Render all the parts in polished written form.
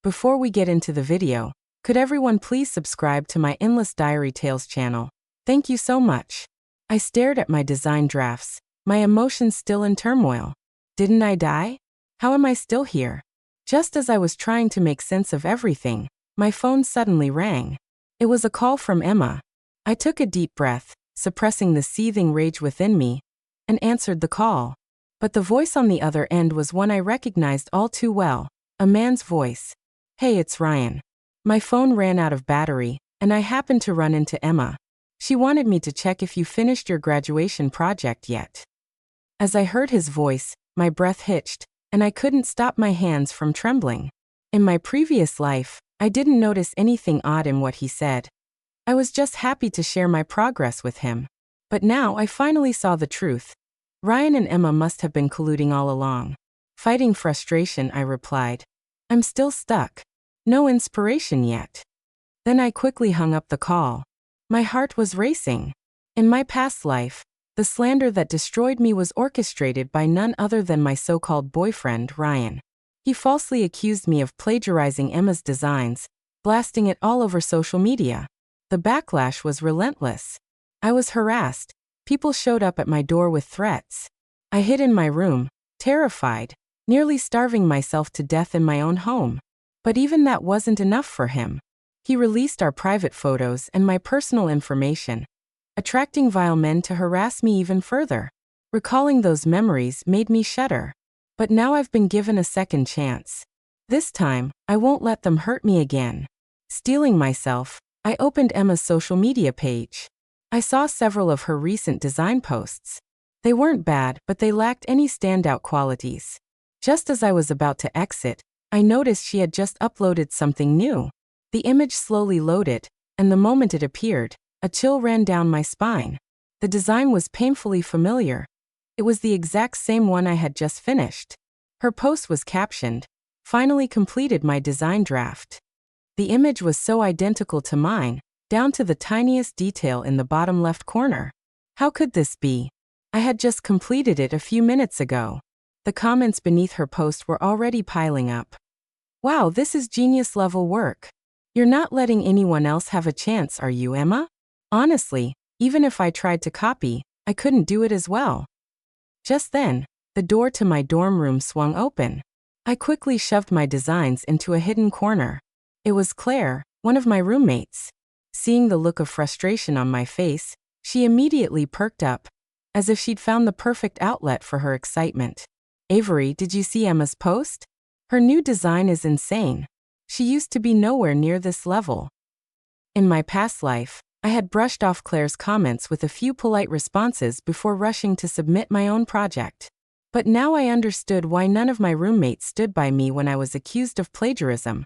Before we get into the video, could everyone please subscribe to my Endless Diary Tales channel? Thank you so much. I stared at my design drafts, my emotions still in turmoil. Didn't I die? How am I still here? Just as I was trying to make sense of everything, my phone suddenly rang. It was a call from Emma. I took a deep breath, suppressing the seething rage within me, and answered the call. But the voice on the other end was one I recognized all too well, a man's voice. "Hey, it's Ryan." My phone ran out of battery, and I happened to run into Emma. She wanted me to check if you finished your graduation project yet. As I heard his voice, my breath hitched, and I couldn't stop my hands from trembling. In my previous life, I didn't notice anything odd in what he said. I was just happy to share my progress with him. But now I finally saw the truth. Ryan and Emma must have been colluding all along. Fighting frustration, I replied. "I'm still stuck. No inspiration yet." Then I quickly hung up the call. My heart was racing. In my past life, the slander that destroyed me was orchestrated by none other than my so-called boyfriend, Ryan. He falsely accused me of plagiarizing Emma's designs, blasting it all over social media. The backlash was relentless. I was harassed. People showed up at my door with threats. I hid in my room, terrified, nearly starving myself to death in my own home. But even that wasn't enough for him. He released our private photos and my personal information, attracting vile men to harass me even further. Recalling those memories made me shudder. But now I've been given a second chance. This time, I won't let them hurt me again. Steeling myself, I opened Emma's social media page. I saw several of her recent design posts. They weren't bad, but they lacked any standout qualities. Just as I was about to exit, I noticed she had just uploaded something new. The image slowly loaded, and the moment it appeared, a chill ran down my spine. The design was painfully familiar. It was the exact same one I had just finished. Her post was captioned, "Finally completed my design draft." The image was so identical to mine, down to the tiniest detail in the bottom left corner. How could this be? I had just completed it a few minutes ago. The comments beneath her post were already piling up. "Wow, this is genius-level work. You're not letting anyone else have a chance, are you, Emma?" Honestly, even if I tried to copy, I couldn't do it as well. Just then, the door to my dorm room swung open. I quickly shoved my designs into a hidden corner. It was Claire, one of my roommates. Seeing the look of frustration on my face, she immediately perked up, as if she'd found the perfect outlet for her excitement. "Avery, did you see Emma's post? Her new design is insane. She used to be nowhere near this level." In my past life, I had brushed off Claire's comments with a few polite responses before rushing to submit my own project. But now I understood why none of my roommates stood by me when I was accused of plagiarism.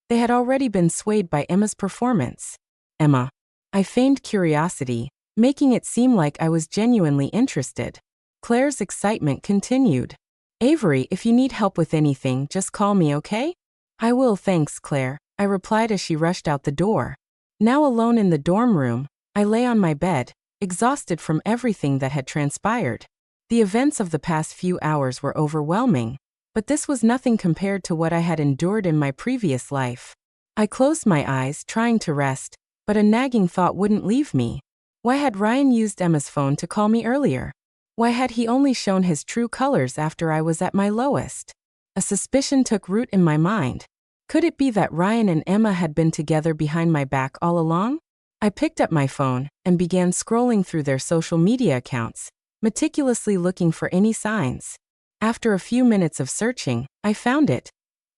They had already been swayed by Emma's performance. "Emma." I feigned curiosity, making it seem like I was genuinely interested. Claire's excitement continued. "Avery, if you need help with anything, just call me, okay?" "I will, thanks, Claire," I replied as she rushed out the door. Now alone in the dorm room, I lay on my bed, exhausted from everything that had transpired. The events of the past few hours were overwhelming, but this was nothing compared to what I had endured in my previous life. I closed my eyes, trying to rest, but a nagging thought wouldn't leave me. Why had Ryan used Emma's phone to call me earlier? Why had he only shown his true colors after I was at my lowest? A suspicion took root in my mind. Could it be that Ryan and Emma had been together behind my back all along? I picked up my phone and began scrolling through their social media accounts, meticulously looking for any signs. After a few minutes of searching, I found it.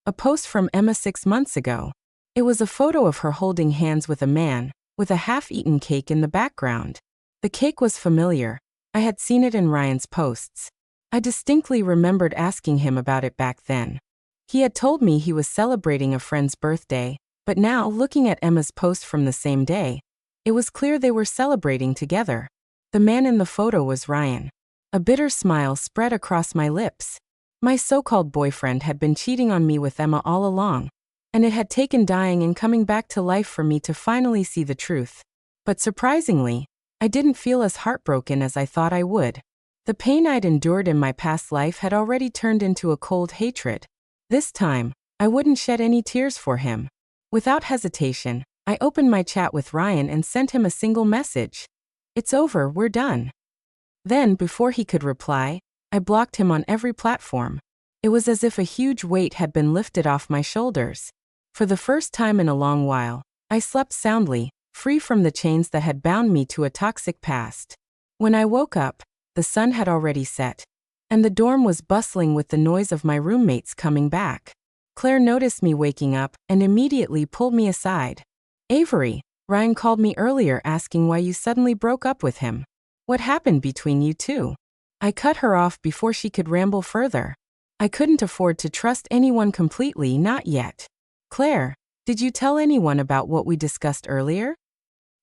A post from Emma 6 months ago. It was a photo of her holding hands with a man, with a half-eaten cake in the background. The cake was familiar. I had seen it in Ryan's posts. I distinctly remembered asking him about it back then. He had told me he was celebrating a friend's birthday, but now, looking at Emma's post from the same day, it was clear they were celebrating together. The man in the photo was Ryan. A bitter smile spread across my lips. My so-called boyfriend had been cheating on me with Emma all along, and it had taken dying and coming back to life for me to finally see the truth. But surprisingly, I didn't feel as heartbroken as I thought I would. The pain I'd endured in my past life had already turned into a cold hatred. This time, I wouldn't shed any tears for him. Without hesitation, I opened my chat with Ryan and sent him a single message. "It's over, we're done." Then, before he could reply, I blocked him on every platform. It was as if a huge weight had been lifted off my shoulders. For the first time in a long while, I slept soundly, free from the chains that had bound me to a toxic past. When I woke up, the sun had already set, and the dorm was bustling with the noise of my roommates coming back. Claire noticed me waking up and immediately pulled me aside. "Avery, Ryan called me earlier asking why you suddenly broke up with him. What happened between you two?" I cut her off before she could ramble further. I couldn't afford to trust anyone completely, not yet. "Claire, did you tell anyone about what we discussed earlier?"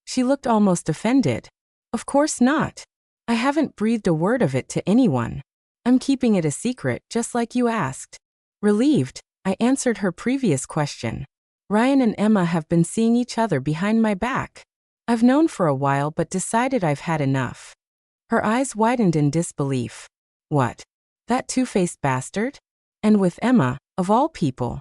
She looked almost offended. "Of course not. I haven't breathed a word of it to anyone. I'm keeping it a secret, just like you asked." Relieved, I answered her previous question. "Ryan and Emma have been seeing each other behind my back. I've known for a while but decided I've had enough." Her eyes widened in disbelief. "What? That two-faced bastard? And with Emma, of all people?"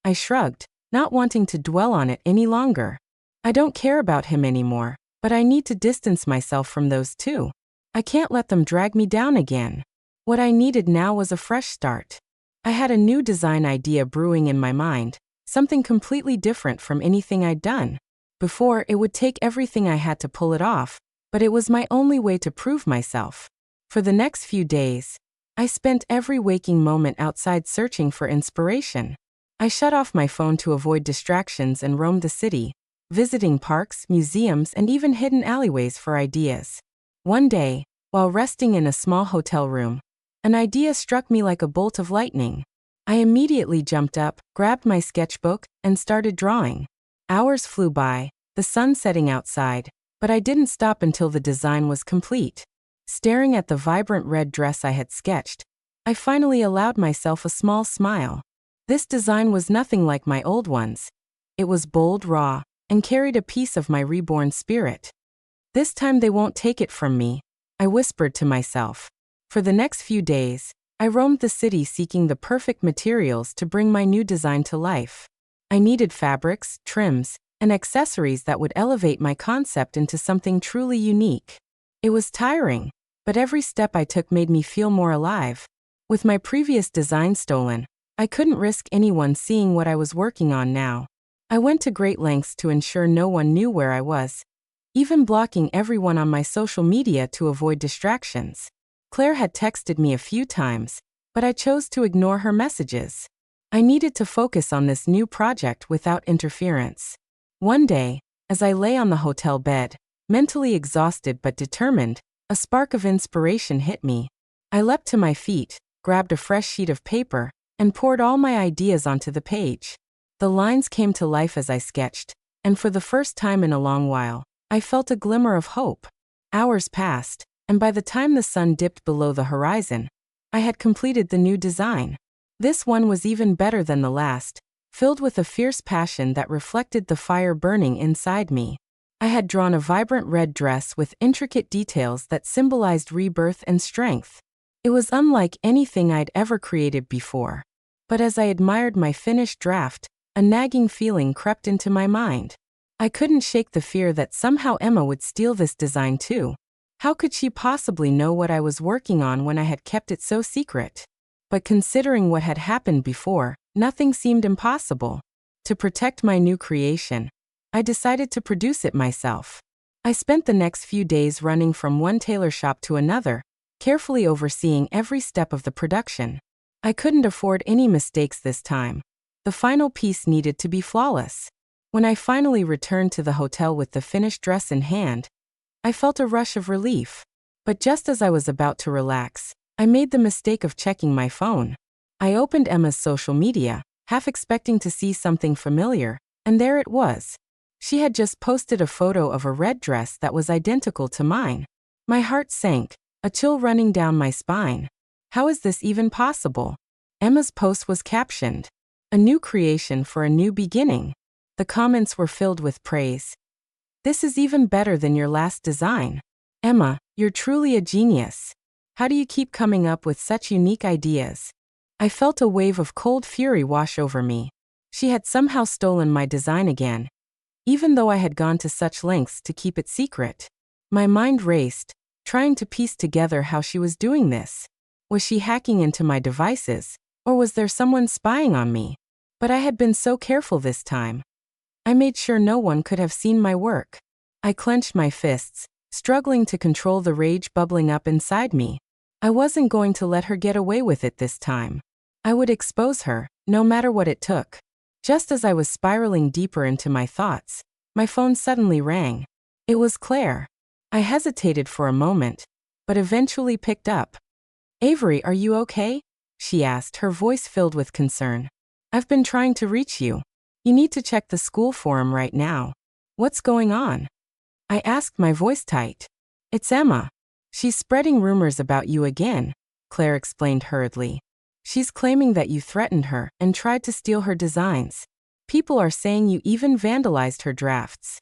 I shrugged, not wanting to dwell on it any longer. "I don't care about him anymore, but I need to distance myself from those two. I can't let them drag me down again." What I needed now was a fresh start. I had a new design idea brewing in my mind, something completely different from anything I'd done. Before, it would take everything I had to pull it off, but it was my only way to prove myself. For the next few days, I spent every waking moment outside searching for inspiration. I shut off my phone to avoid distractions and roamed the city, visiting parks, museums, and even hidden alleyways for ideas. One day, while resting in a small hotel room, an idea struck me like a bolt of lightning. I immediately jumped up, grabbed my sketchbook, and started drawing. Hours flew by, the sun setting outside, but I didn't stop until the design was complete. Staring at the vibrant red dress I had sketched, I finally allowed myself a small smile. This design was nothing like my old ones. It was bold, raw, and carried a piece of my reborn spirit. "This time they won't take it from me," I whispered to myself. For the next few days, I roamed the city seeking the perfect materials to bring my new design to life. I needed fabrics, trims, and accessories that would elevate my concept into something truly unique. It was tiring, but every step I took made me feel more alive. With my previous design stolen, I couldn't risk anyone seeing what I was working on now. I went to great lengths to ensure no one knew where I was, even blocking everyone on my social media to avoid distractions. Claire had texted me a few times, but I chose to ignore her messages. I needed to focus on this new project without interference. One day, as I lay on the hotel bed, mentally exhausted but determined, a spark of inspiration hit me. I leapt to my feet, grabbed a fresh sheet of paper, and poured all my ideas onto the page. The lines came to life as I sketched, and for the first time in a long while, I felt a glimmer of hope. Hours passed, and by the time the sun dipped below the horizon, I had completed the new design. This one was even better than the last, filled with a fierce passion that reflected the fire burning inside me. I had drawn a vibrant red dress with intricate details that symbolized rebirth and strength. It was unlike anything I'd ever created before. But as I admired my finished draft, a nagging feeling crept into my mind. I couldn't shake the fear that somehow Emma would steal this design too. How could she possibly know what I was working on when I had kept it so secret? But considering what had happened before, nothing seemed impossible. To protect my new creation, I decided to produce it myself. I spent the next few days running from one tailor shop to another, carefully overseeing every step of the production. I couldn't afford any mistakes this time. The final piece needed to be flawless. When I finally returned to the hotel with the finished dress in hand, I felt a rush of relief. But just as I was about to relax, I made the mistake of checking my phone. I opened Emma's social media, half expecting to see something familiar, and there it was. She had just posted a photo of a red dress that was identical to mine. My heart sank, a chill running down my spine. How is this even possible? Emma's post was captioned, "A new creation for a new beginning." The comments were filled with praise. "This is even better than your last design. Emma, you're truly a genius. How do you keep coming up with such unique ideas?" I felt a wave of cold fury wash over me. She had somehow stolen my design again, even though I had gone to such lengths to keep it secret. My mind raced, trying to piece together how she was doing this. Was she hacking into my devices, or was there someone spying on me? But I had been so careful this time. I made sure no one could have seen my work. I clenched my fists, struggling to control the rage bubbling up inside me. I wasn't going to let her get away with it this time. I would expose her, no matter what it took. Just as I was spiraling deeper into my thoughts, my phone suddenly rang. It was Claire. I hesitated for a moment, but eventually picked up. "Avery, are you okay?" she asked, her voice filled with concern. "I've been trying to reach you. You need to check the school forum right now. What's going on?" I asked, my voice tight. "It's Emma. She's spreading rumors about you again," Claire explained hurriedly. "She's claiming that you threatened her and tried to steal her designs. People are saying you even vandalized her drafts."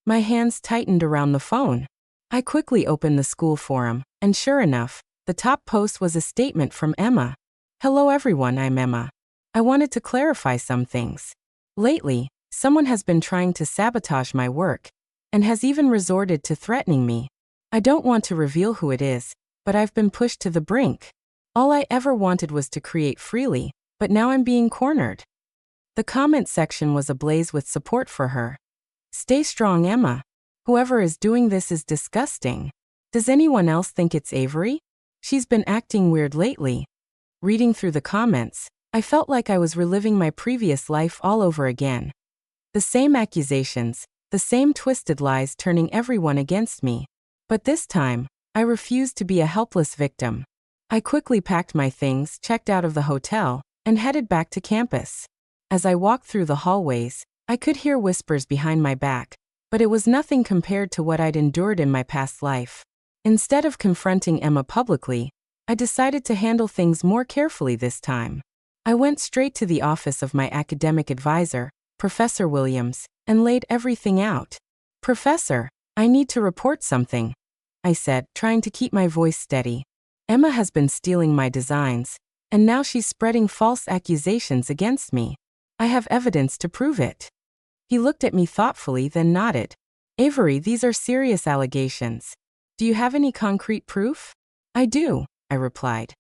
My hands tightened around the phone. I quickly opened the school forum, and sure enough, the top post was a statement from Emma. "Hello everyone, I'm Emma. I wanted to clarify some things. Lately, someone has been trying to sabotage my work, and has even resorted to threatening me. I don't want to reveal who it is, but I've been pushed to the brink. All I ever wanted was to create freely, but now I'm being cornered." The comment section was ablaze with support for her. "Stay strong, Emma. Whoever is doing this is disgusting. Does anyone else think it's Avery? She's been acting weird lately." Reading through the comments, I felt like I was reliving my previous life all over again. The same accusations, the same twisted lies turning everyone against me. But this time, I refused to be a helpless victim. I quickly packed my things, checked out of the hotel, and headed back to campus. As I walked through the hallways, I could hear whispers behind my back, but it was nothing compared to what I'd endured in my past life. Instead of confronting Emma publicly, I decided to handle things more carefully this time. I went straight to the office of my academic advisor, Professor Williams, and laid everything out. "Professor, I need to report something," I said, trying to keep my voice steady. "Emma has been stealing my designs, and now she's spreading false accusations against me. I have evidence to prove it." He looked at me thoughtfully, then nodded. "Avery, these are serious allegations. Do you have any concrete proof?" "I do," I replied.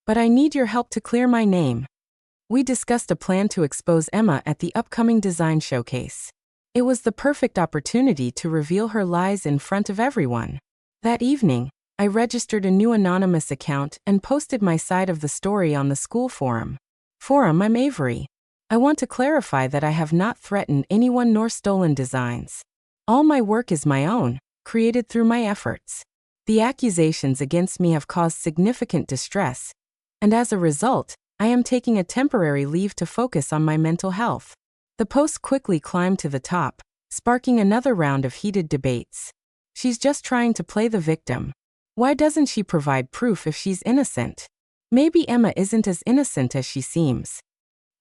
"But I need your help to clear my name." We discussed a plan to expose Emma at the upcoming design showcase. It was the perfect opportunity to reveal her lies in front of everyone. That evening, I registered a new anonymous account and posted my side of the story on the school forum. "I'm Avery. I want to clarify that I have not threatened anyone nor stolen designs. All my work is my own, created through my efforts. The accusations against me have caused significant distress, and as a result, I am taking a temporary leave to focus on my mental health." The post quickly climbed to the top, sparking another round of heated debates. "She's just trying to play the victim. Why doesn't she provide proof if she's innocent? Maybe Emma isn't as innocent as she seems."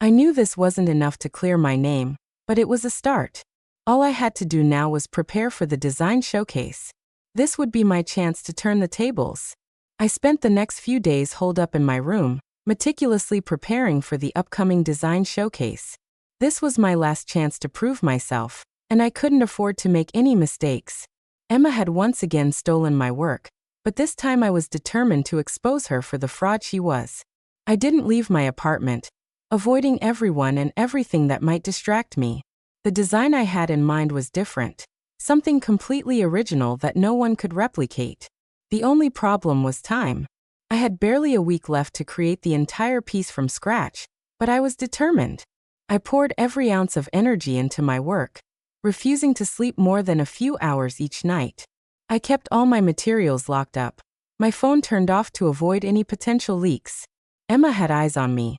I knew this wasn't enough to clear my name, but it was a start. All I had to do now was prepare for the design showcase. This would be my chance to turn the tables. I spent the next few days holed up in my room, meticulously preparing for the upcoming design showcase. This was my last chance to prove myself, and I couldn't afford to make any mistakes. Emma had once again stolen my work, but this time I was determined to expose her for the fraud she was. I didn't leave my apartment, avoiding everyone and everything that might distract me. The design I had in mind was different, something completely original that no one could replicate. The only problem was time. I had barely a week left to create the entire piece from scratch, but I was determined. I poured every ounce of energy into my work, refusing to sleep more than a few hours each night. I kept all my materials locked up, my phone turned off to avoid any potential leaks. Emma had eyes on me.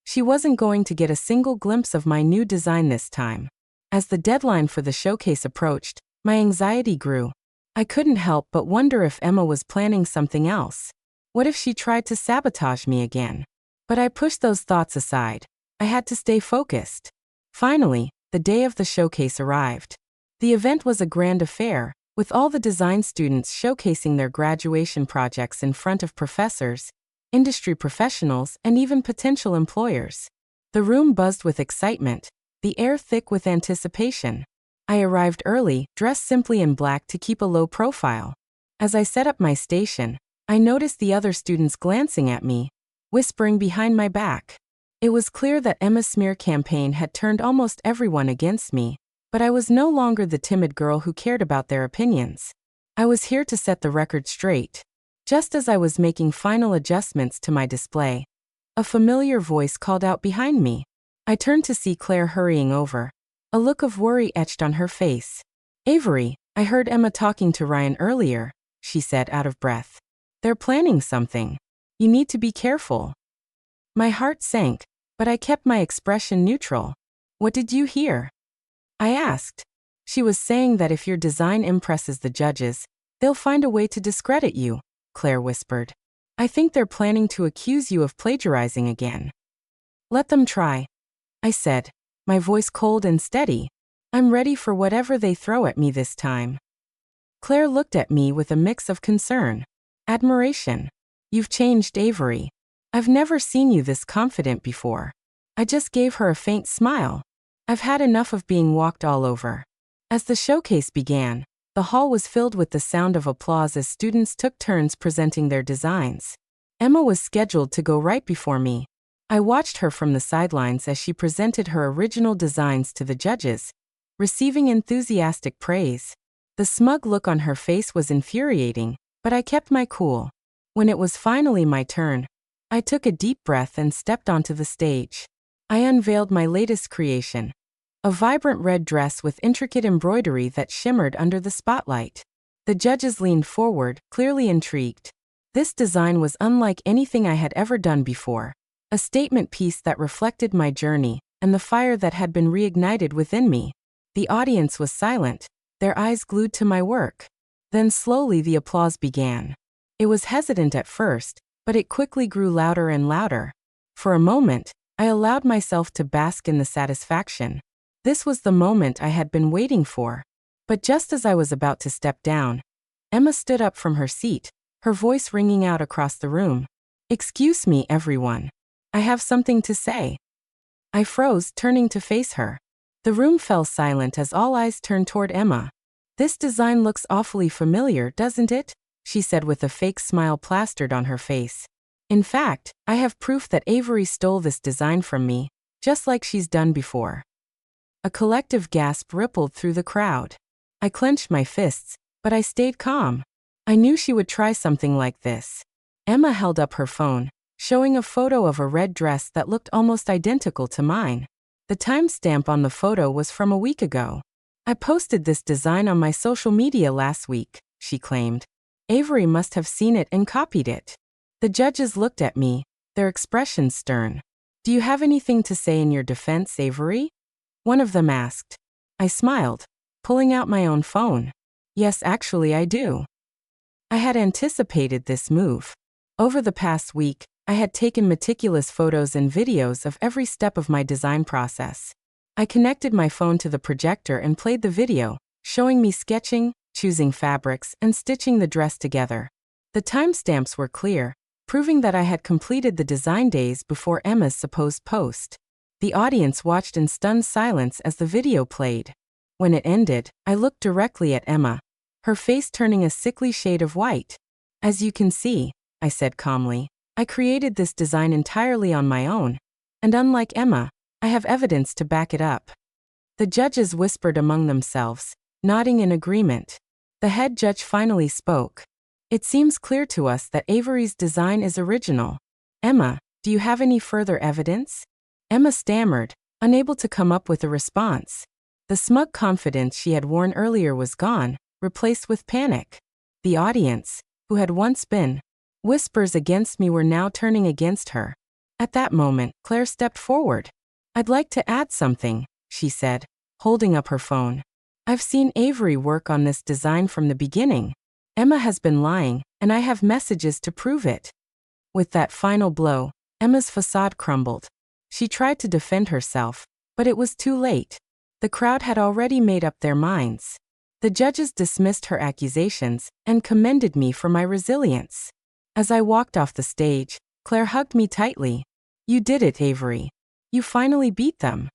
She wasn't going to get a single glimpse of my new design this time. As the deadline for the showcase approached, my anxiety grew. I couldn't help but wonder if Emma was planning something else. What if she tried to sabotage me again? But I pushed those thoughts aside. I had to stay focused. Finally, the day of the showcase arrived. The event was a grand affair, with all the design students showcasing their graduation projects in front of professors, industry professionals, and even potential employers. The room buzzed with excitement, the air thick with anticipation. I arrived early, dressed simply in black to keep a low profile. As I set up my station, I noticed the other students glancing at me, whispering behind my back. It was clear that Emma's smear campaign had turned almost everyone against me, but I was no longer the timid girl who cared about their opinions. I was here to set the record straight. Just as I was making final adjustments to my display, a familiar voice called out behind me. I turned to see Claire hurrying over, a look of worry etched on her face. "Avery, I heard Emma talking to Ryan earlier," she said out of breath. "They're planning something. You need to be careful." My heart sank, but I kept my expression neutral. "What did you hear?" I asked. "She was saying that if your design impresses the judges, they'll find a way to discredit you," Claire whispered. "I think they're planning to accuse you of plagiarizing again." "Let them try," I said, my voice cold and steady. "I'm ready for whatever they throw at me this time." Claire looked at me with a mix of concern, admiration. "You've changed, Avery. I've never seen you this confident before." I just gave her a faint smile. I've had enough of being walked all over. As the showcase began, the hall was filled with the sound of applause as students took turns presenting their designs. Emma was scheduled to go right before me. I watched her from the sidelines as she presented her original designs to the judges, receiving enthusiastic praise. The smug look on her face was infuriating, but I kept my cool. When it was finally my turn, I took a deep breath and stepped onto the stage. I unveiled my latest creation, a vibrant red dress with intricate embroidery that shimmered under the spotlight. The judges leaned forward, clearly intrigued. This design was unlike anything I had ever done before, a statement piece that reflected my journey and the fire that had been reignited within me. The audience was silent, their eyes glued to my work. Then slowly the applause began. It was hesitant at first, but it quickly grew louder and louder. For a moment, I allowed myself to bask in the satisfaction. This was the moment I had been waiting for. But just as I was about to step down, Emma stood up from her seat, her voice ringing out across the room. "Excuse me, everyone. I have something to say." I froze, turning to face her. The room fell silent as all eyes turned toward Emma. "This design looks awfully familiar, doesn't it?" she said with a fake smile plastered on her face. "In fact, I have proof that Avery stole this design from me, just like she's done before." A collective gasp rippled through the crowd. I clenched my fists, but I stayed calm. I knew she would try something like this. Emma held up her phone, showing a photo of a red dress that looked almost identical to mine. The timestamp on the photo was from a week ago. "I posted this design on my social media last week," she claimed. "Avery must have seen it and copied it." The judges looked at me, their expressions stern. "Do you have anything to say in your defense, Avery?" one of them asked. I smiled, pulling out my own phone. "Yes, actually I do." I had anticipated this move. Over the past week, I had taken meticulous photos and videos of every step of my design process. I connected my phone to the projector and played the video, showing me sketching, choosing fabrics, and stitching the dress together. The timestamps were clear, proving that I had completed the design days before Emma's supposed post. The audience watched in stunned silence as the video played. When it ended, I looked directly at Emma, her face turning a sickly shade of white. "As you can see," I said calmly, "I created this design entirely on my own. And unlike Emma, I have evidence to back it up." The judges whispered among themselves, nodding in agreement. The head judge finally spoke. "It seems clear to us that Avery's design is original. Emma, do you have any further evidence?" Emma stammered, unable to come up with a response. The smug confidence she had worn earlier was gone, replaced with panic. The audience, who had once been whispers against me, were now turning against her. At that moment, Claire stepped forward. "I'd like to add something," she said, holding up her phone. "I've seen Avery work on this design from the beginning. Emma has been lying, and I have messages to prove it." With that final blow, Emma's facade crumbled. She tried to defend herself, but it was too late. The crowd had already made up their minds. The judges dismissed her accusations and commended me for my resilience. As I walked off the stage, Claire hugged me tightly. "You did it, Avery. You finally beat them.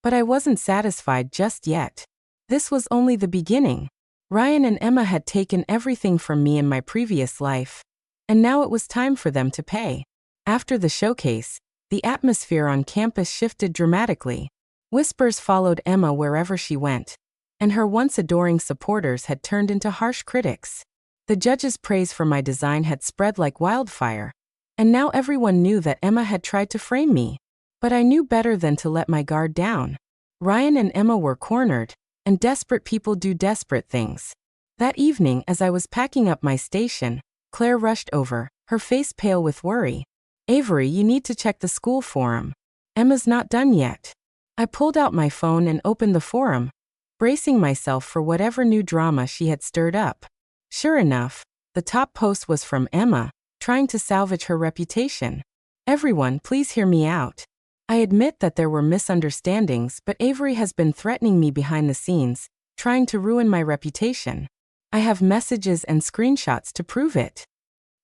But I wasn't satisfied just yet. This was only the beginning. Ryan and Emma had taken everything from me in my previous life, and now it was time for them to pay. After the showcase, the atmosphere on campus shifted dramatically. Whispers followed Emma wherever she went, and her once adoring supporters had turned into harsh critics. The judges' praise for my design had spread like wildfire, and now everyone knew that Emma had tried to frame me. But I knew better than to let my guard down. Ryan and Emma were cornered, and desperate people do desperate things. That evening, as I was packing up my station, Claire rushed over, her face pale with worry. "Avery, you need to check the school forum. Emma's not done yet." I pulled out my phone and opened the forum, bracing myself for whatever new drama she had stirred up. Sure enough, the top post was from Emma, trying to salvage her reputation. "Everyone, please hear me out. I admit that there were misunderstandings, but Avery has been threatening me behind the scenes, trying to ruin my reputation. I have messages and screenshots to prove it."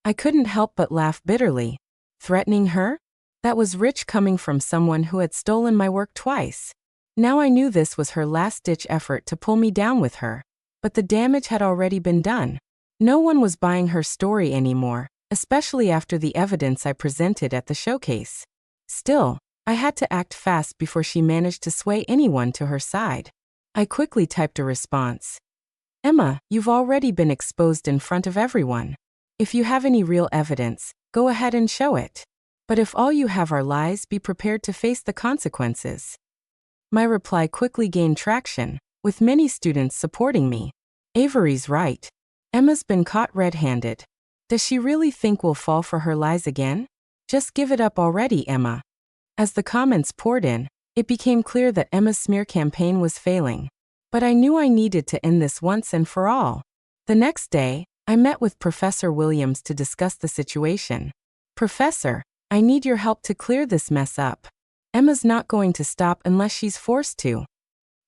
I couldn't help but laugh bitterly. Threatening her? That was rich coming from someone who had stolen my work twice. Now I knew this was her last-ditch effort to pull me down with her. But the damage had already been done. No one was buying her story anymore, especially after the evidence I presented at the showcase. Still, I had to act fast before she managed to sway anyone to her side. I quickly typed a response. "Emma, you've already been exposed in front of everyone. If you have any real evidence, go ahead and show it. But if all you have are lies, be prepared to face the consequences." My reply quickly gained traction, with many students supporting me. "Avery's right. Emma's been caught red-handed. Does she really think we'll fall for her lies again? Just give it up already, Emma." As the comments poured in, it became clear that Emma's smear campaign was failing. But I knew I needed to end this once and for all. The next day, I met with Professor Williams to discuss the situation. "Professor, I need your help to clear this mess up. Emma's not going to stop unless she's forced to."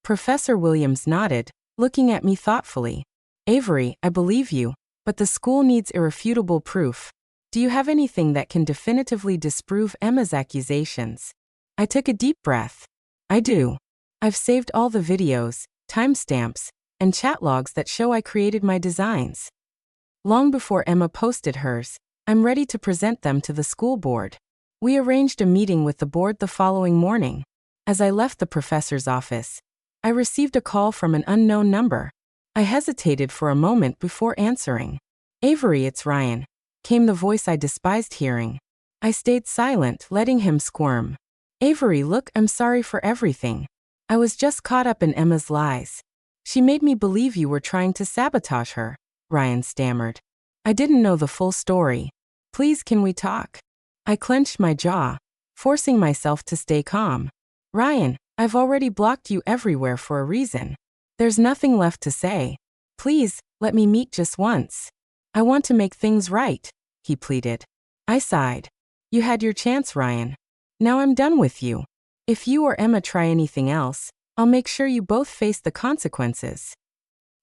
Professor Williams nodded, looking at me thoughtfully. "Avery, I believe you, but the school needs irrefutable proof. Do you have anything that can definitively disprove Emma's accusations?" I took a deep breath. "I do. I've saved all the videos, timestamps, and chat logs that show I created my designs. Long before Emma posted hers, I'm ready to present them to the school board." We arranged a meeting with the board the following morning. As I left the professor's office, I received a call from an unknown number. I hesitated for a moment before answering. "Avery, it's Ryan," came the voice I despised hearing. I stayed silent, letting him squirm. "Avery, look, I'm sorry for everything. I was just caught up in Emma's lies. She made me believe you were trying to sabotage her," Ryan stammered. "I didn't know the full story. Please, can we talk?" I clenched my jaw, forcing myself to stay calm. "Ryan, I've already blocked you everywhere for a reason. There's nothing left to say. Please, let me meet just once. I want to make things right," he pleaded. I sighed. "You had your chance, Ryan. Now I'm done with you. If you or Emma try anything else, I'll make sure you both face the consequences."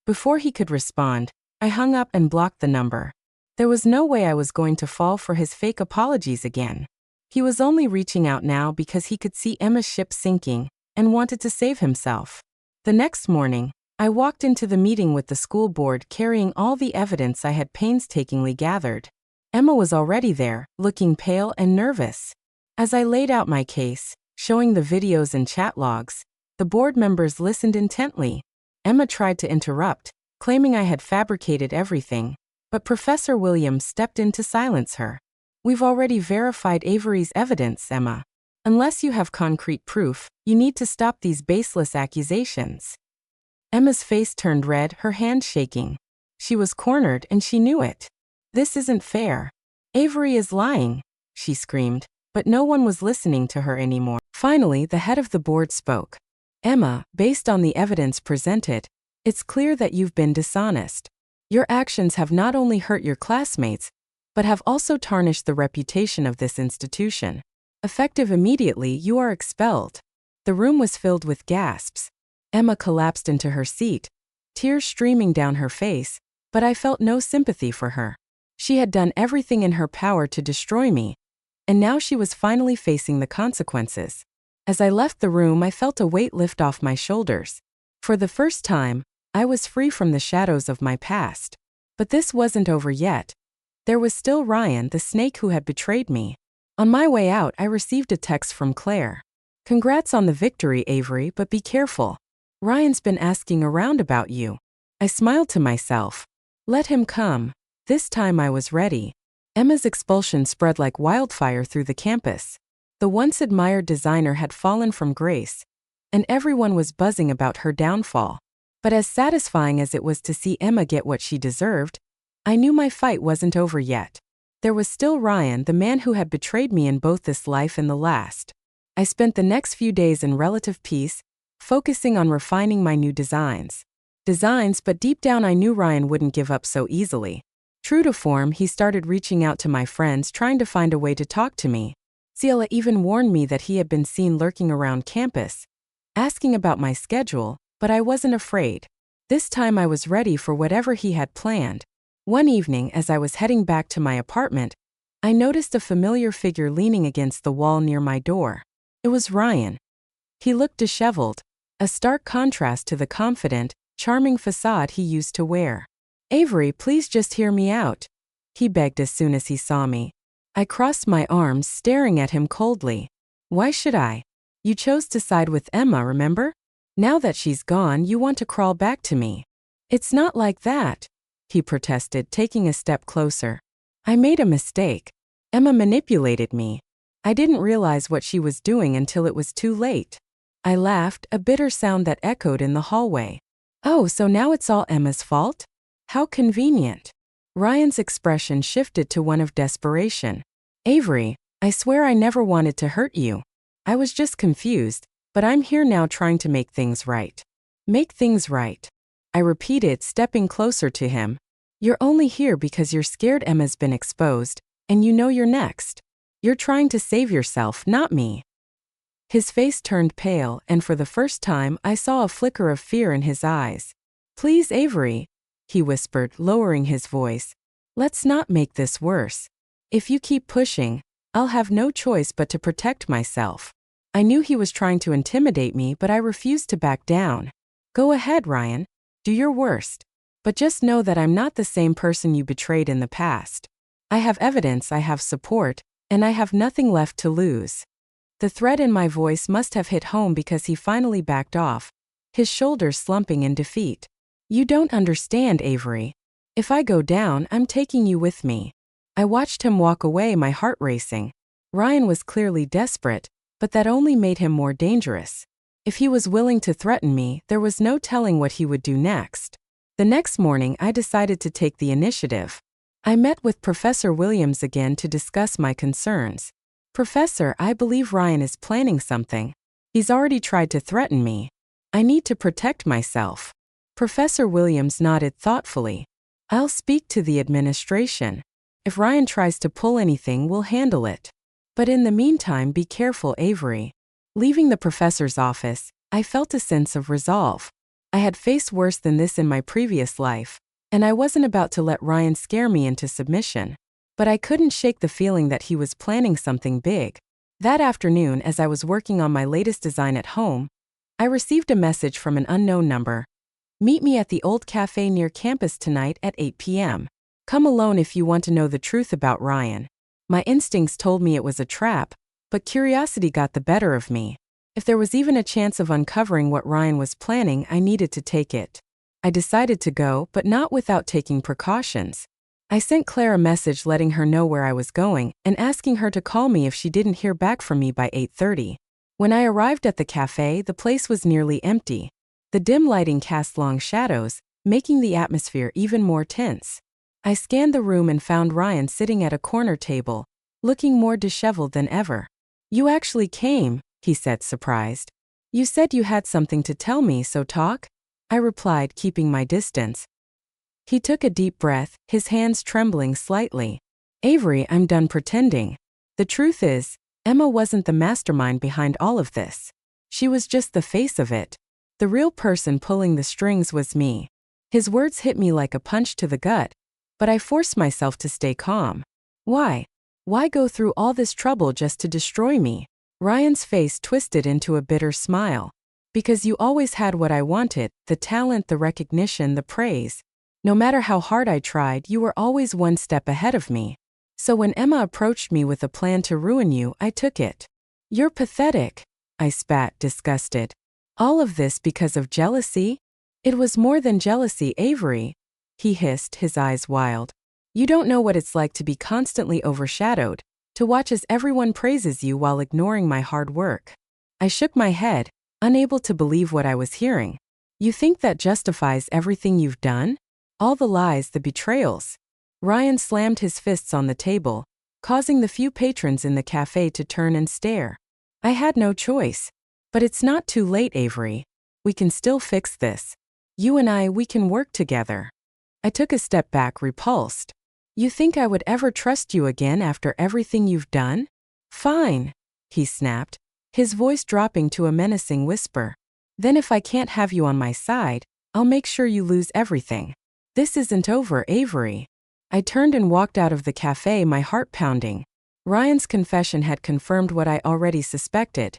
Before he could respond, I hung up and blocked the number. There was no way I was going to fall for his fake apologies again. He was only reaching out now because he could see Emma's ship sinking and wanted to save himself. The next morning, I walked into the meeting with the school board carrying all the evidence I had painstakingly gathered. Emma was already there, looking pale and nervous. As I laid out my case, showing the videos and chat logs, the board members listened intently. Emma tried to interrupt, claiming I had fabricated everything, but Professor Williams stepped in to silence her. "We've already verified Avery's evidence, Emma. Unless you have concrete proof, you need to stop these baseless accusations." Emma's face turned red, her hands shaking. She was cornered and she knew it. "This isn't fair. Avery is lying," she screamed, but no one was listening to her anymore. Finally, the head of the board spoke. "Emma, based on the evidence presented, it's clear that you've been dishonest. Your actions have not only hurt your classmates, but have also tarnished the reputation of this institution. Effective immediately, you are expelled." The room was filled with gasps. Emma collapsed into her seat, tears streaming down her face, but I felt no sympathy for her. She had done everything in her power to destroy me, and now she was finally facing the consequences. As I left the room, I felt a weight lift off my shoulders. For the first time, I was free from the shadows of my past. But this wasn't over yet. There was still Ryan, the snake who had betrayed me. On my way out, I received a text from Claire. "Congrats on the victory, Avery, but be careful. Ryan's been asking around about you." I smiled to myself. Let him come. This time I was ready. Emma's expulsion spread like wildfire through the campus. The once admired designer had fallen from grace, and everyone was buzzing about her downfall. But as satisfying as it was to see Emma get what she deserved, I knew my fight wasn't over yet. There was still Ryan, the man who had betrayed me in both this life and the last. I spent the next few days in relative peace, focusing on refining my new designs, but deep down I knew Ryan wouldn't give up so easily. True to form, he started reaching out to my friends, trying to find a way to talk to me. Ciela even warned me that he had been seen lurking around campus, asking about my schedule, but I wasn't afraid. This time I was ready for whatever he had planned. One evening, as I was heading back to my apartment, I noticed a familiar figure leaning against the wall near my door. It was Ryan. He looked disheveled, a stark contrast to the confident, charming facade he used to wear. "Avery, please just hear me out," he begged as soon as he saw me. I crossed my arms, staring at him coldly. "Why should I? You chose to side with Emma, remember? Now that she's gone, you want to crawl back to me." "It's not like that," he protested, taking a step closer. "I made a mistake. Emma manipulated me. I didn't realize what she was doing until it was too late." I laughed, a bitter sound that echoed in the hallway. "Oh, so now it's all Emma's fault? How convenient." Ryan's expression shifted to one of desperation. "Avery, I swear I never wanted to hurt you. I was just confused, but I'm here now trying to make things right." "Make things right," I repeated, stepping closer to him. "You're only here because you're scared Emma's been exposed, and you know you're next. You're trying to save yourself, not me." His face turned pale, and for the first time I saw a flicker of fear in his eyes. "Please, Avery," he whispered, lowering his voice. "Let's not make this worse. If you keep pushing, I'll have no choice but to protect myself." I knew he was trying to intimidate me, but I refused to back down. "Go ahead, Ryan. Do your worst. But just know that I'm not the same person you betrayed in the past. I have evidence, I have support, and I have nothing left to lose." The threat in my voice must have hit home because he finally backed off, his shoulders slumping in defeat. "You don't understand, Avery. If I go down, I'm taking you with me." I watched him walk away, my heart racing. Ryan was clearly desperate, but that only made him more dangerous. If he was willing to threaten me, there was no telling what he would do next. The next morning, I decided to take the initiative. I met with Professor Williams again to discuss my concerns. "Professor, I believe Ryan is planning something. He's already tried to threaten me. I need to protect myself." Professor Williams nodded thoughtfully. "I'll speak to the administration. If Ryan tries to pull anything, we'll handle it. But in the meantime, be careful, Avery." Leaving the professor's office, I felt a sense of resolve. I had faced worse than this in my previous life, and I wasn't about to let Ryan scare me into submission. But I couldn't shake the feeling that he was planning something big. That afternoon, as I was working on my latest design at home, I received a message from an unknown number. "Meet me at the old cafe near campus tonight at 8 p.m. Come alone if you want to know the truth about Ryan." My instincts told me it was a trap, but curiosity got the better of me. If there was even a chance of uncovering what Ryan was planning, I needed to take it. I decided to go, but not without taking precautions. I sent Claire a message letting her know where I was going and asking her to call me if she didn't hear back from me by 8:30. When I arrived at the cafe, the place was nearly empty. The dim lighting cast long shadows, making the atmosphere even more tense. I scanned the room and found Ryan sitting at a corner table, looking more disheveled than ever. "You actually came," he said, surprised. "You said you had something to tell me, so talk," I replied, keeping my distance. He took a deep breath, his hands trembling slightly. "Avery, I'm done pretending. The truth is, Emma wasn't the mastermind behind all of this. She was just the face of it. The real person pulling the strings was me." His words hit me like a punch to the gut, but I forced myself to stay calm. Why? Why go through all this trouble just to destroy me? Ryan's face twisted into a bitter smile. Because you always had what I wanted, the talent, the recognition, the praise. No matter how hard I tried, you were always one step ahead of me. So when Emma approached me with a plan to ruin you, I took it. You're pathetic, I spat, disgusted. All of this because of jealousy? It was more than jealousy, Avery, he hissed, his eyes wild. You don't know what it's like to be constantly overshadowed, to watch as everyone praises you while ignoring my hard work. I shook my head, unable to believe what I was hearing. You think that justifies everything you've done? All the lies, the betrayals. Ryan slammed his fists on the table, causing the few patrons in the cafe to turn and stare. I had no choice. But it's not too late, Avery. We can still fix this. You and we can work together. I took a step back, repulsed. You think I would ever trust you again after everything you've done? Fine, he snapped, his voice dropping to a menacing whisper. Then if I can't have you on my side, I'll make sure you lose everything. This isn't over, Avery. I turned and walked out of the cafe, my heart pounding. Ryan's confession had confirmed what I already suspected.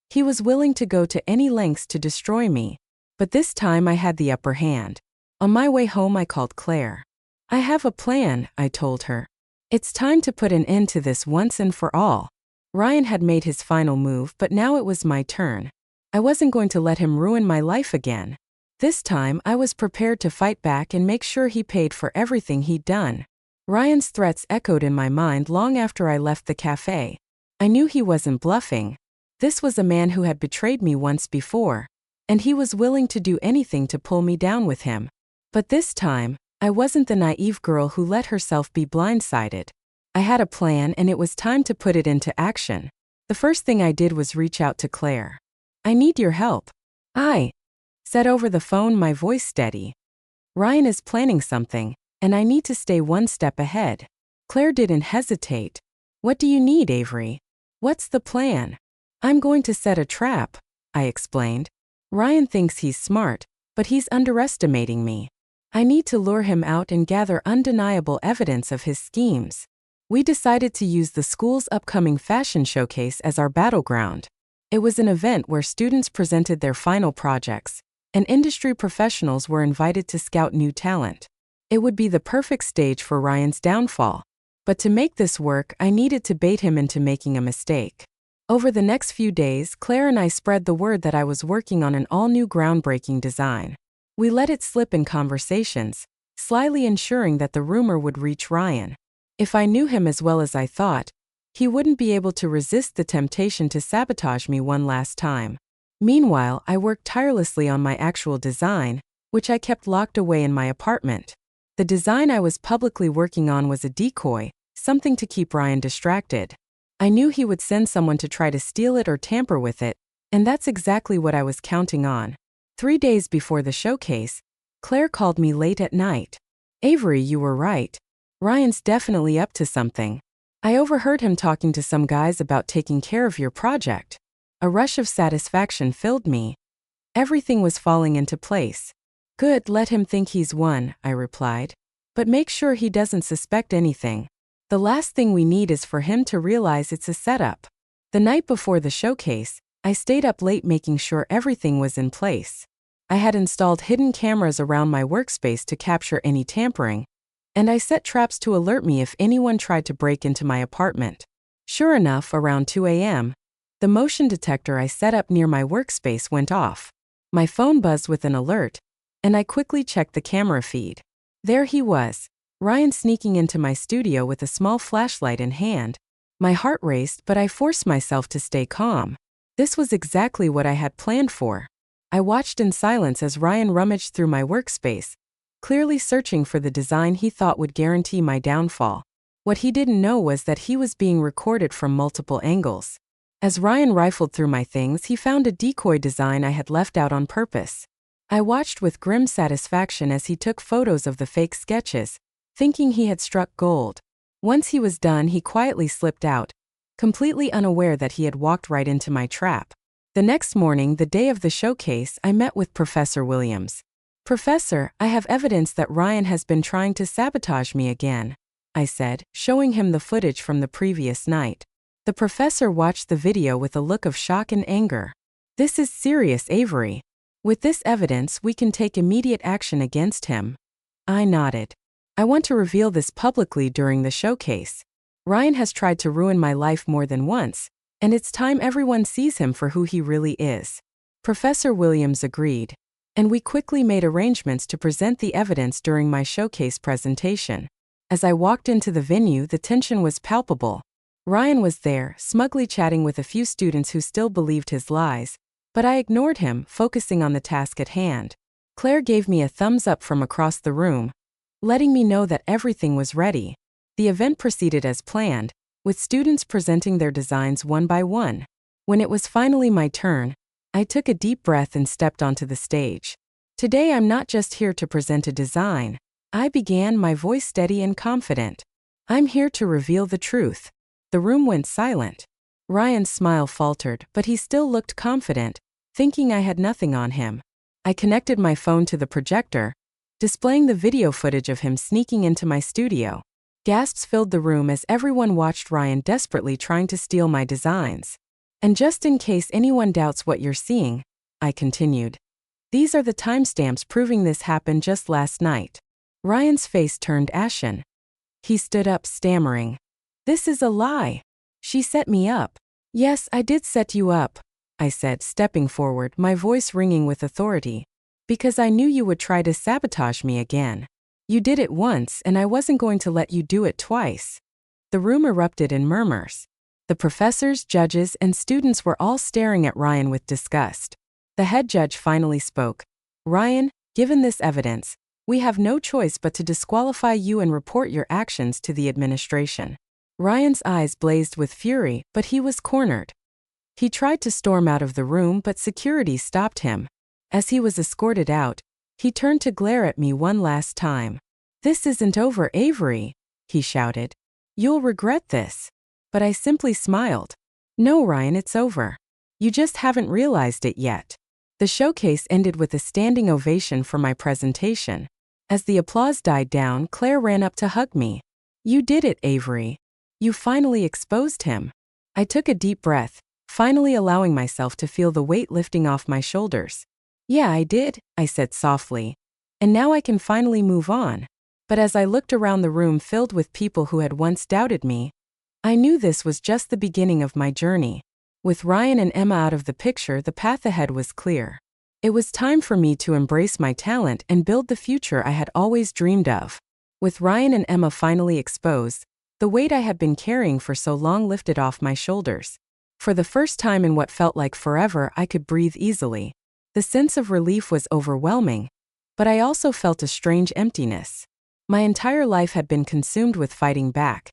He was willing to go to any lengths to destroy me. But this time I had the upper hand. On my way home I called Claire. I have a plan, I told her. It's time to put an end to this once and for all. Ryan had made his final move, but now it was my turn. I wasn't going to let him ruin my life again. This time I was prepared to fight back and make sure he paid for everything he'd done. Ryan's threats echoed in my mind long after I left the cafe. I knew he wasn't bluffing. This was a man who had betrayed me once before, and he was willing to do anything to pull me down with him. But this time, I wasn't the naive girl who let herself be blindsided. I had a plan and it was time to put it into action. The first thing I did was reach out to Claire. I need your help. I said over the phone, my voice steady. Ryan is planning something, and I need to stay one step ahead. Claire didn't hesitate. What do you need, Avery? What's the plan? I'm going to set a trap, I explained. Ryan thinks he's smart, but he's underestimating me. I need to lure him out and gather undeniable evidence of his schemes. We decided to use the school's upcoming fashion showcase as our battleground. It was an event where students presented their final projects, and industry professionals were invited to scout new talent. It would be the perfect stage for Ryan's downfall. But to make this work, I needed to bait him into making a mistake. Over the next few days, Claire and I spread the word that I was working on an all-new groundbreaking design. We let it slip in conversations, slyly ensuring that the rumor would reach Ryan. If I knew him as well as I thought, he wouldn't be able to resist the temptation to sabotage me one last time. Meanwhile, I worked tirelessly on my actual design, which I kept locked away in my apartment. The design I was publicly working on was a decoy, something to keep Ryan distracted. I knew he would send someone to try to steal it or tamper with it, and that's exactly what I was counting on. 3 days before the showcase, Claire called me late at night. Avery, you were right. Ryan's definitely up to something. I overheard him talking to some guys about taking care of your project. A rush of satisfaction filled me. Everything was falling into place. Good, let him think he's won, I replied. But make sure he doesn't suspect anything. The last thing we need is for him to realize it's a setup. The night before the showcase, I stayed up late making sure everything was in place. I had installed hidden cameras around my workspace to capture any tampering, and I set traps to alert me if anyone tried to break into my apartment. Sure enough, around 2 a.m., the motion detector I set up near my workspace went off. My phone buzzed with an alert, and I quickly checked the camera feed. There he was, Ryan sneaking into my studio with a small flashlight in hand. My heart raced, but I forced myself to stay calm. This was exactly what I had planned for. I watched in silence as Ryan rummaged through my workspace, clearly searching for the design he thought would guarantee my downfall. What he didn't know was that he was being recorded from multiple angles. As Ryan rifled through my things, he found a decoy design I had left out on purpose. I watched with grim satisfaction as he took photos of the fake sketches, thinking he had struck gold. Once he was done, he quietly slipped out, completely unaware that he had walked right into my trap. The next morning, the day of the showcase, I met with Professor Williams. Professor, I have evidence that Ryan has been trying to sabotage me again, I said, showing him the footage from the previous night. The professor watched the video with a look of shock and anger. "This is serious, Avery. With this evidence, we can take immediate action against him." I nodded. "I want to reveal this publicly during the showcase. Ryan has tried to ruin my life more than once, and it's time everyone sees him for who he really is." Professor Williams agreed, and we quickly made arrangements to present the evidence during my showcase presentation. As I walked into the venue, the tension was palpable. Ryan was there, smugly chatting with a few students who still believed his lies, but I ignored him, focusing on the task at hand. Claire gave me a thumbs up from across the room, letting me know that everything was ready. The event proceeded as planned, with students presenting their designs one by one. When it was finally my turn, I took a deep breath and stepped onto the stage. "Today I'm not just here to present a design," I began, my voice steady and confident. "I'm here to reveal the truth." The room went silent. Ryan's smile faltered, but he still looked confident, thinking I had nothing on him. I connected my phone to the projector, displaying the video footage of him sneaking into my studio. Gasps filled the room as everyone watched Ryan desperately trying to steal my designs. "And just in case anyone doubts what you're seeing," I continued, "these are the timestamps proving this happened just last night." Ryan's face turned ashen. He stood up, stammering, "This is a lie. She set me up." "Yes, I did set you up," I said, stepping forward, my voice ringing with authority, "because I knew you would try to sabotage me again. You did it once, and I wasn't going to let you do it twice." The room erupted in murmurs. The professors, judges, and students were all staring at Ryan with disgust. The head judge finally spoke. "Ryan, given this evidence, we have no choice but to disqualify you and report your actions to the administration." Ryan's eyes blazed with fury, but he was cornered. He tried to storm out of the room, but security stopped him. As he was escorted out, he turned to glare at me one last time. "This isn't over, Avery," he shouted. "You'll regret this." But I simply smiled. "No, Ryan, it's over. You just haven't realized it yet." The showcase ended with a standing ovation for my presentation. As the applause died down, Claire ran up to hug me. "You did it, Avery. You finally exposed him." I took a deep breath, finally allowing myself to feel the weight lifting off my shoulders. "Yeah, I did," I said softly. "And now I can finally move on." But as I looked around the room filled with people who had once doubted me, I knew this was just the beginning of my journey. With Ryan and Emma out of the picture, the path ahead was clear. It was time for me to embrace my talent and build the future I had always dreamed of. With Ryan and Emma finally exposed, the weight I had been carrying for so long lifted off my shoulders. For the first time in what felt like forever, I could breathe easily. The sense of relief was overwhelming, but I also felt a strange emptiness. My entire life had been consumed with fighting back,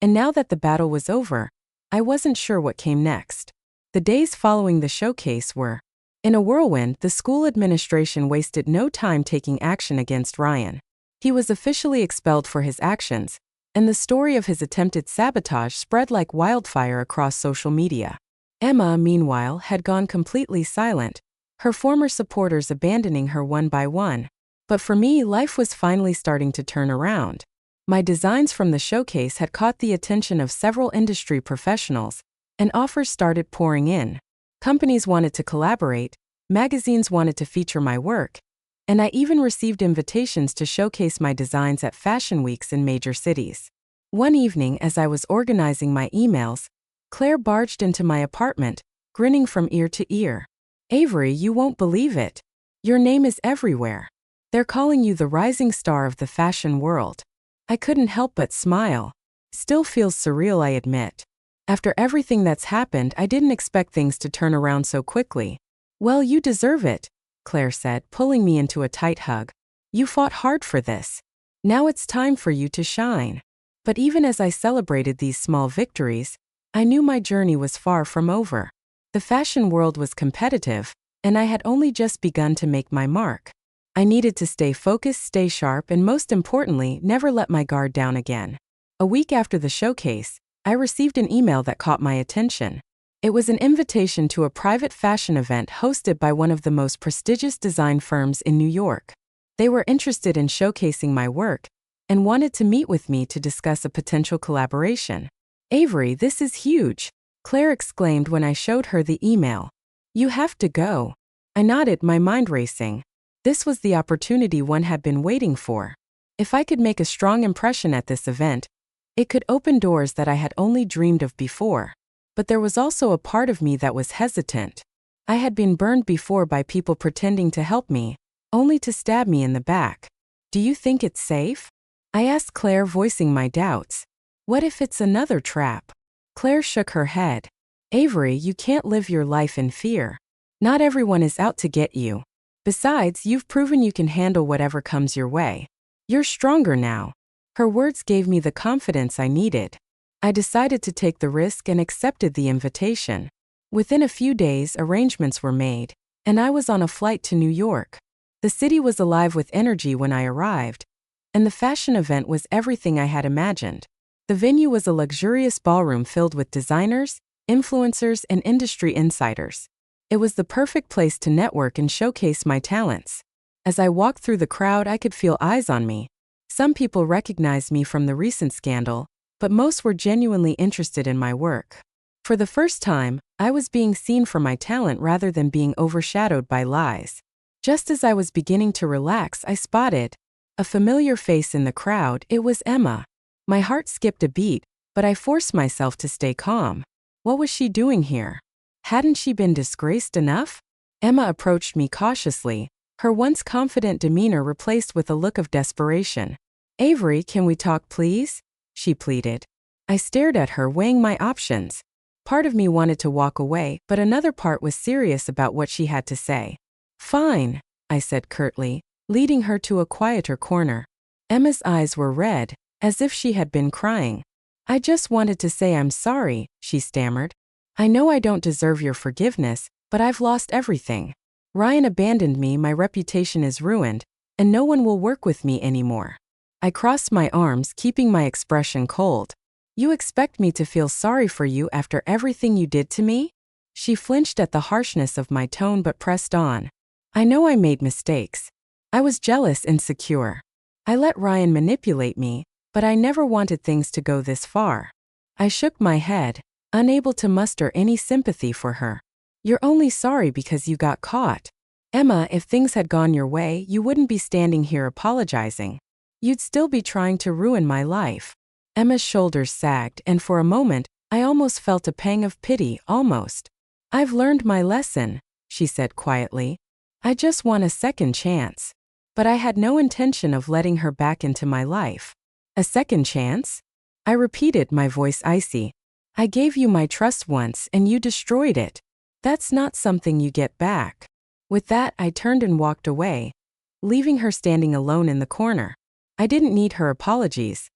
and now that the battle was over, I wasn't sure what came next. The days following the showcase were in a whirlwind. The school administration wasted no time taking action against Ryan. He was officially expelled for his actions, and the story of his attempted sabotage spread like wildfire across social media. Emma, meanwhile, had gone completely silent, her former supporters abandoning her one by one. But for me, life was finally starting to turn around. My designs from the showcase had caught the attention of several industry professionals, and offers started pouring in. Companies wanted to collaborate, magazines wanted to feature my work, and I even received invitations to showcase my designs at fashion weeks in major cities. One evening, as I was organizing my emails, Claire barged into my apartment, grinning from ear to ear. "Avery, you won't believe it. Your name is everywhere. They're calling you the rising star of the fashion world." I couldn't help but smile. Still feels surreal, I admit. After everything that's happened, I didn't expect things to turn around so quickly. "Well, you deserve it," Claire said, pulling me into a tight hug. "You fought hard for this. Now it's time for you to shine." But even as I celebrated these small victories, I knew my journey was far from over. The fashion world was competitive, and I had only just begun to make my mark. I needed to stay focused, stay sharp, and most importantly, never let my guard down again. A week after the showcase, I received an email that caught my attention. It was an invitation to a private fashion event hosted by one of the most prestigious design firms in New York. They were interested in showcasing my work and wanted to meet with me to discuss a potential collaboration. Avery, this is huge, Claire exclaimed when I showed her the email. You have to go. I nodded, my mind racing. This was the opportunity one had been waiting for. If I could make a strong impression at this event, it could open doors that I had only dreamed of before. But there was also a part of me that was hesitant. I had been burned before by people pretending to help me, only to stab me in the back. Do you think it's safe? I asked Claire, voicing my doubts. What if it's another trap? Claire shook her head. Avery, you can't live your life in fear. Not everyone is out to get you. Besides, you've proven you can handle whatever comes your way. You're stronger now. Her words gave me the confidence I needed. I decided to take the risk and accepted the invitation. Within a few days, arrangements were made, and I was on a flight to New York. The city was alive with energy when I arrived, and the fashion event was everything I had imagined. The venue was a luxurious ballroom filled with designers, influencers, and industry insiders. It was the perfect place to network and showcase my talents. As I walked through the crowd, I could feel eyes on me. Some people recognized me from the recent scandal, but most were genuinely interested in my work. For the first time, I was being seen for my talent rather than being overshadowed by lies. Just as I was beginning to relax, I spotted a familiar face in the crowd. It was Emma. My heart skipped a beat, but I forced myself to stay calm. What was she doing here? Hadn't she been disgraced enough? Emma approached me cautiously, her once confident demeanor replaced with a look of desperation. Avery, can we talk, please? She pleaded. I stared at her, weighing my options. Part of me wanted to walk away, but another part was serious about what she had to say. Fine, I said curtly, leading her to a quieter corner. Emma's eyes were red, as if she had been crying. I just wanted to say I'm sorry, she stammered. I know I don't deserve your forgiveness, but I've lost everything. Ryan abandoned me, my reputation is ruined, and no one will work with me anymore. I crossed my arms, keeping my expression cold. You expect me to feel sorry for you after everything you did to me? She flinched at the harshness of my tone but pressed on. I know I made mistakes. I was jealous, insecure. I let Ryan manipulate me, but I never wanted things to go this far. I shook my head, unable to muster any sympathy for her. You're only sorry because you got caught. Emma, if things had gone your way, you wouldn't be standing here apologizing. You'd still be trying to ruin my life. Emma's shoulders sagged, and for a moment, I almost felt a pang of pity, almost. I've learned my lesson, she said quietly. I just want a second chance. But I had no intention of letting her back into my life. A second chance? I repeated, my voice icy. I gave you my trust once and you destroyed it. That's not something you get back. With that, I turned and walked away, leaving her standing alone in the corner. I didn't need her apologies.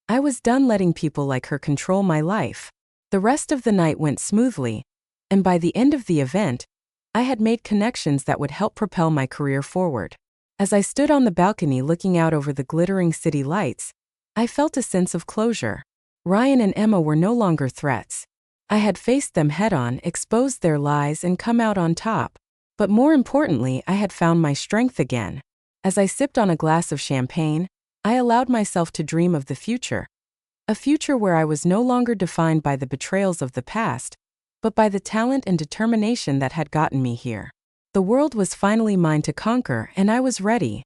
I was done letting people like her control my life. The rest of the night went smoothly, and by the end of the event, I had made connections that would help propel my career forward. As I stood on the balcony looking out over the glittering city lights, I felt a sense of closure. Ryan and Emma were no longer threats. I had faced them head-on, exposed their lies, and come out on top. But more importantly, I had found my strength again. As I sipped on a glass of champagne, I allowed myself to dream of the future. A future where I was no longer defined by the betrayals of the past, but by the talent and determination that had gotten me here. The world was finally mine to conquer, and I was ready.